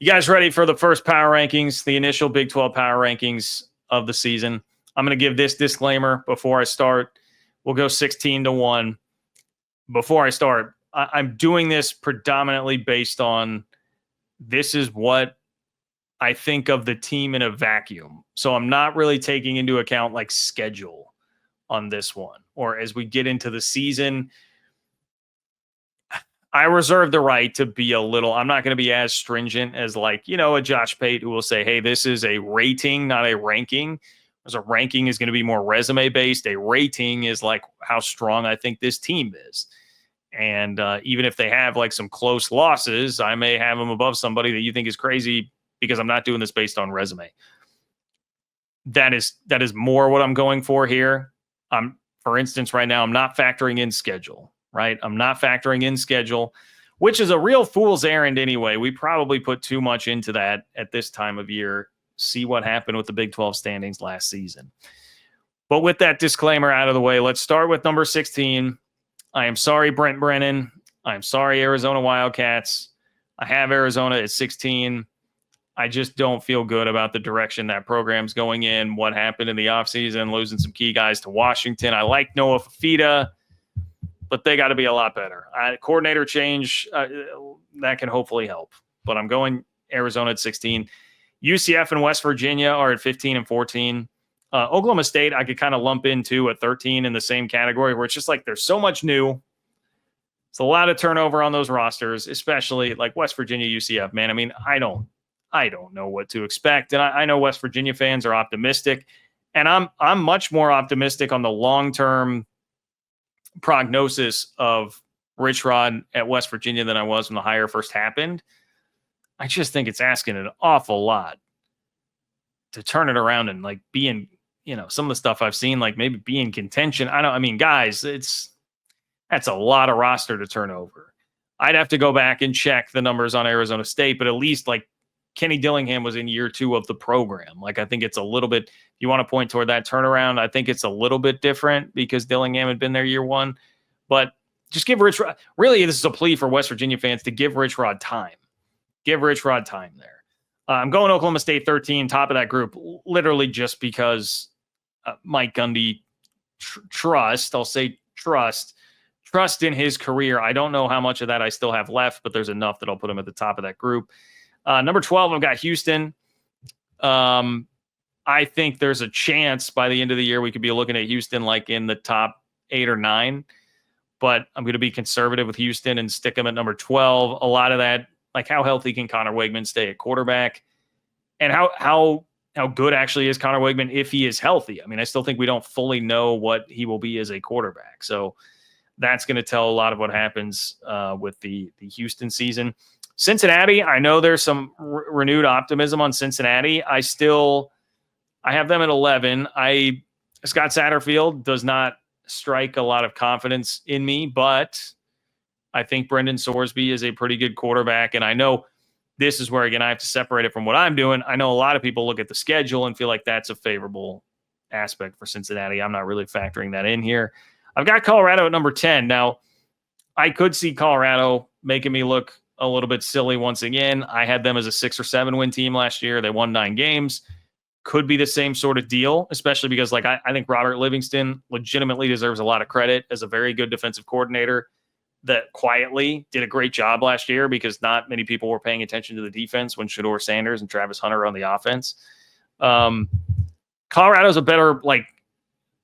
You guys ready for the first power rankings, the initial Big 12 power rankings of the season? I'm going to give this disclaimer before I start. We'll go 16-1. Before I start, I'm doing this predominantly based on this is what I think of the team in a vacuum. So I'm not really taking into account like schedule on this one. Or as we get into the season, I reserve the right to be a little, I'm not going to be as stringent as like, a Josh Pate who will say, hey, this is a rating, not a ranking. As a ranking is going to be more resume based. A rating is like how strong I think this team is. And even if they have like some close losses, I may have them above somebody that you think is crazy because I'm not doing this based on resume. That is more what I'm going for here. For instance, right now, I'm not factoring in schedule. Right? I'm not factoring in schedule, which is a real fool's errand anyway. We probably put too much into that at this time of year. See what happened with the Big 12 standings last season. But with that disclaimer out of the way, let's start with number 16. I am sorry, Brent Brennan. I'm sorry, Arizona Wildcats. I have Arizona at 16. I just don't feel good about the direction that program's going in, what happened in the offseason, losing some key guys to Washington. I like Noah Fafita, but they got to be a lot better. Coordinator change, that can hopefully help. But I'm going Arizona at 16. UCF and West Virginia are at 15 and 14. Oklahoma State, I could kind of lump into at 13 in the same category where it's just like there's so much new. It's a lot of turnover on those rosters, especially like West Virginia, UCF, man. I mean, I don't know what to expect. And I know West Virginia fans are optimistic. And I'm much more optimistic on the long-term prognosis of Rich Rod at West Virginia than I was when the hire first happened. I just think it's asking an awful lot to turn it around and like be in, some of the stuff I've seen, like maybe be in contention. Guys, that's a lot of roster to turn over. I'd have to go back and check the numbers on Arizona State, but at least like Kenny Dillingham was in year 2 of the program. Like, I think it's a little bit, if you want to point toward that turnaround, I think it's a little bit different because Dillingham had been there year 1. But just give Rich Rod, really, this is a plea for West Virginia fans to give Rich Rod time. Give Rich Rod time there. I'm going Oklahoma State 13, top of that group, literally just because Mike Gundy trust in his career. I don't know how much of that I still have left, but there's enough that I'll put him at the top of that group. Number 12, I've got Houston. I think there's a chance by the end of the year we could be looking at Houston like in the top 8 or 9. But I'm going to be conservative with Houston and stick them at number 12. A lot of that, like how healthy can Connor Wegman stay at quarterback? And how good actually is Connor Wegman if he is healthy? I mean, I still think we don't fully know what he will be as a quarterback. So that's going to tell a lot of what happens with the Houston season. Cincinnati, I know there's some renewed optimism on Cincinnati. I have them at 11. Scott Satterfield does not strike a lot of confidence in me, but I think Brendan Sorsby is a pretty good quarterback. And I know this is where, again, I have to separate it from what I'm doing. I know a lot of people look at the schedule and feel like that's a favorable aspect for Cincinnati. I'm not really factoring that in here. I've got Colorado at number 10. Now, I could see Colorado making me look a little bit silly once again. I had them as a 6 or 7 win team last year. They won 9 games. Could be the same sort of deal, especially because I think Robert Livingston legitimately deserves a lot of credit as a very good defensive coordinator that quietly did a great job last year because not many people were paying attention to the defense when Shedeur Sanders and Travis Hunter on the offense. Colorado's a better,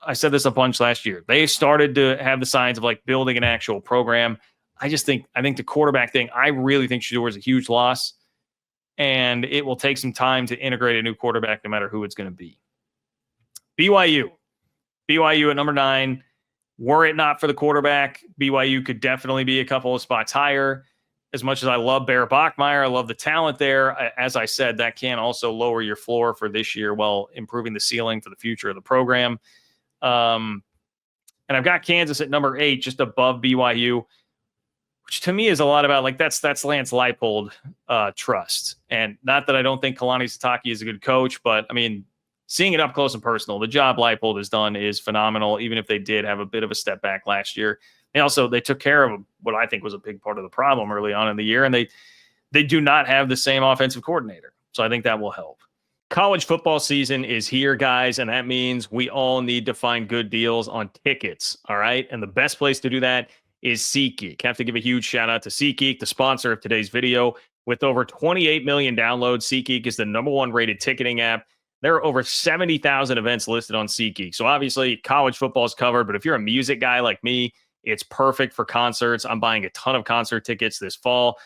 I said this a bunch last year. They started to have the signs of building an actual program. I think the quarterback thing, I really think Shedeur is a huge loss, and it will take some time to integrate a new quarterback no matter who it's going to be. BYU at number 9. Were it not for the quarterback, BYU could definitely be a couple of spots higher. As much as I love Bear Bachmeier, I love the talent there. As I said, that can also lower your floor for this year while improving the ceiling for the future of the program. And I've got Kansas at number 8, just above BYU, which to me is a lot about that's Lance Leipold trust. And not that I don't think Kalani Sitake is a good coach, but I mean, seeing it up close and personal, the job Leipold has done is phenomenal, even if they did have a bit of a step back last year. And also, they took care of what I think was a big part of the problem early on in the year, and they they do not have the same offensive coordinator. So I think that will help. College football season is here, guys, and that means we all need to find good deals on tickets, all right? And the best place to do that is SeatGeek. I have to give a huge shout out to SeatGeek, the sponsor of today's video. With over 28 million downloads, SeatGeek is the #1 rated ticketing app. There are over 70,000 events listed on SeatGeek. So obviously, college football is covered, but if you're a music guy like me, it's perfect for concerts. I'm buying a ton of concert tickets this fall.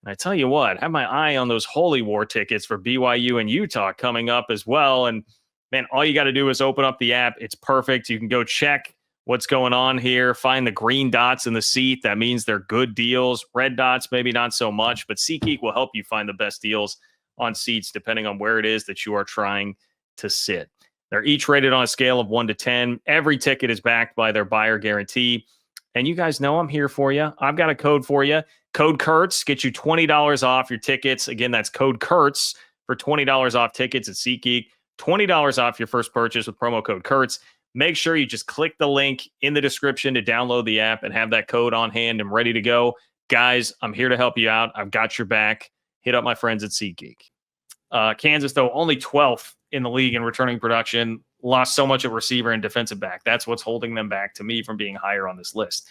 And I tell you what, I have my eye on those Holy War tickets for BYU and Utah coming up as well. And man, all you got to do is open up the app. It's perfect. You can go check what's going on here, find the green dots in the seat. That means they're good deals. Red dots, maybe not so much, but SeatGeek will help you find the best deals on seats depending on where it is that you are trying to sit. They're each rated on a scale of 1 to 10. Every ticket is backed by their buyer guarantee. And you guys know I'm here for you. I've got a code for you. Code Kurtz gets you $20 off your tickets. Again, that's code Kurtz for $20 off tickets at SeatGeek. $20 off your first purchase with promo code Kurtz. Make sure you just click the link in the description to download the app and have that code on hand and ready to go. Guys, I'm here to help you out. I've got your back. Hit up my friends at SeatGeek. Kansas, though, only 12th in the league in returning production. Lost so much at receiver and defensive back. That's what's holding them back to me from being higher on this list.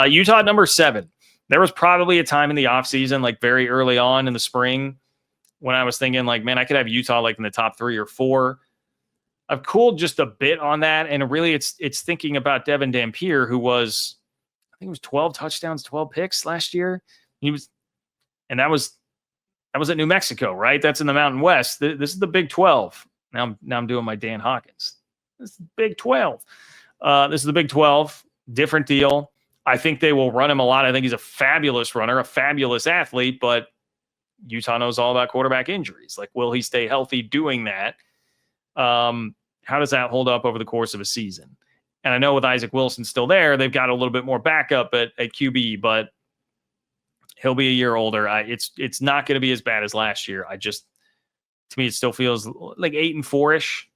Utah, #7. There was probably a time in the offseason, like very early on in the spring, when I was thinking, like, man, I could have Utah like in the top 3 or 4. I've cooled just a bit on that, and really it's thinking about Devin Dampier, who was, I think it was 12 touchdowns, 12 picks last year. And that was at New Mexico, right? That's in the Mountain West. This is the Big 12. Now I'm doing my Dan Hawkins. This is Big 12. This is the Big 12. Different deal. I think they will run him a lot. I think he's a fabulous runner, a fabulous athlete, but Utah knows all about quarterback injuries. Like, will he stay healthy doing that? How does that hold up over the course of a season? And I know with Isaac Wilson still there, they've got a little bit more backup at QB, but he'll be a year older. It's not going to be as bad as last year. To me, it still feels like 8-4-ish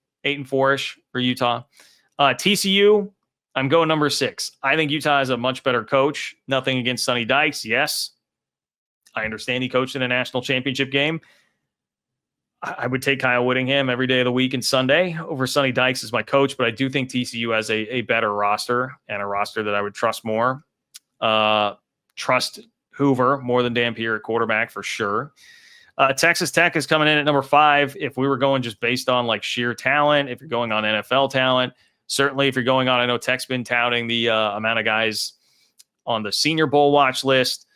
for Utah. TCU, I'm going #6. I think Utah has a much better coach. Nothing against Sonny Dykes. Yes, I understand he coached in a national championship game. I would take Kyle Whittingham every day of the week and Sunday over Sonny Dykes as my coach, but I do think TCU has a better roster and a roster that I would trust more. Trust Hoover more than Dampier at quarterback for sure. Texas Tech is coming in at #5. If we were going just based on like sheer talent, if you're going on NFL talent, certainly if you're going on, I know Tech's been touting the amount of guys on the Senior Bowl watch list.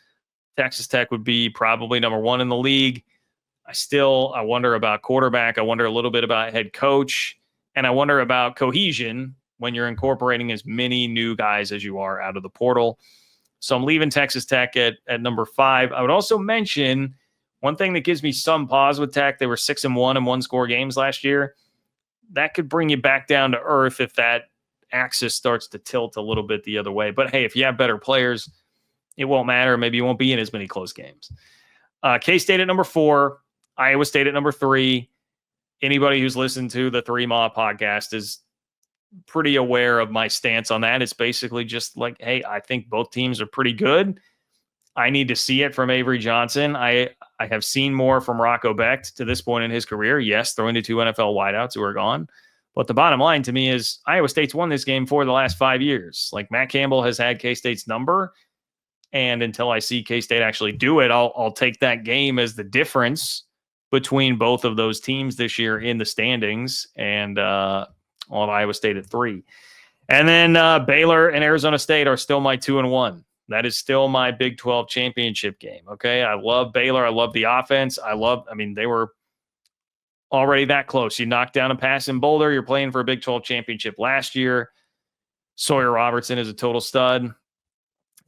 Texas Tech would be probably #1 in the league. I wonder about quarterback. I wonder a little bit about head coach. And I wonder about cohesion when you're incorporating as many new guys as you are out of the portal. So I'm leaving Texas Tech at #5. I would also mention one thing that gives me some pause with Tech. They were 6-1 in one-score games last year. That could bring you back down to earth if that axis starts to tilt a little bit the other way. But hey, if you have better players, it won't matter. Maybe you won't be in as many close games. K-State at #4. Iowa State at #3. Anybody who's listened to the 3 Ma podcast is pretty aware of my stance on that. It's basically just like, hey, I think both teams are pretty good. I need to see it from Avery Johnson. I have seen more from Rocco Becht to this point in his career. Yes, throwing to 2 NFL wideouts who are gone. But the bottom line to me is Iowa State's won this game for the last 5 years. Like, Matt Campbell has had K-State's number. And until I see K-State actually do it, I'll take that game as the difference between both of those teams this year in the standings. And I'll have Iowa State at 3. And then Baylor and Arizona State are still my 2-1. That is still my Big 12 championship game. Okay. I love Baylor. I love the offense. They were already that close. You knocked down a pass in Boulder. You're playing for a Big 12 championship last year. Sawyer Robertson is a total stud.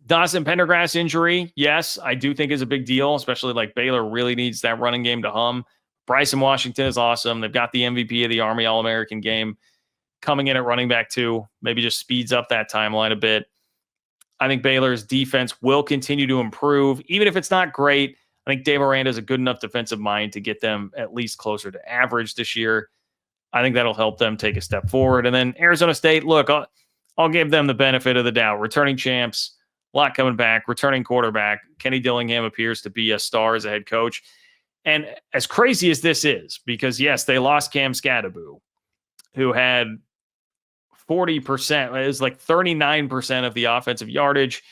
Dawson Pendergrass injury, yes, I do think is a big deal, especially like Baylor really needs that running game to hum. Bryson Washington is awesome. They've got the MVP of the Army All-American game coming in at running back too. Maybe just speeds up that timeline a bit. I think Baylor's defense will continue to improve. Even if it's not great, I think Dave Aranda is a good enough defensive mind to get them at least closer to average this year. I think that'll help them take a step forward. And then Arizona State, look, I'll give them the benefit of the doubt. Returning champs, a lot coming back. Returning quarterback Kenny Dillingham appears to be a star as a head coach. And as crazy as this is, because yes, they lost Cam Scadaboo, who had 40%, it was like 39% of the offensive yardage.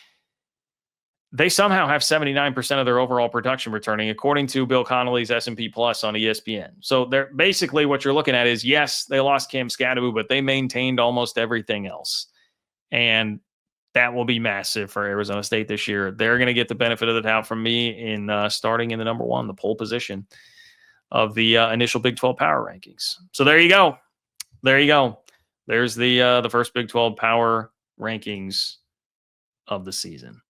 They somehow have 79% of their overall production returning, according to Bill Connolly's S&P Plus on ESPN. So they're basically what you're looking at is, yes, they lost Cam Scadaboo, but they maintained almost everything else. And that will be massive for Arizona State this year. They're going to get the benefit of the doubt from me in starting in the number one, the pole position of the initial Big 12 power rankings. So there you go. There you go. There's the first Big 12 power rankings of the season.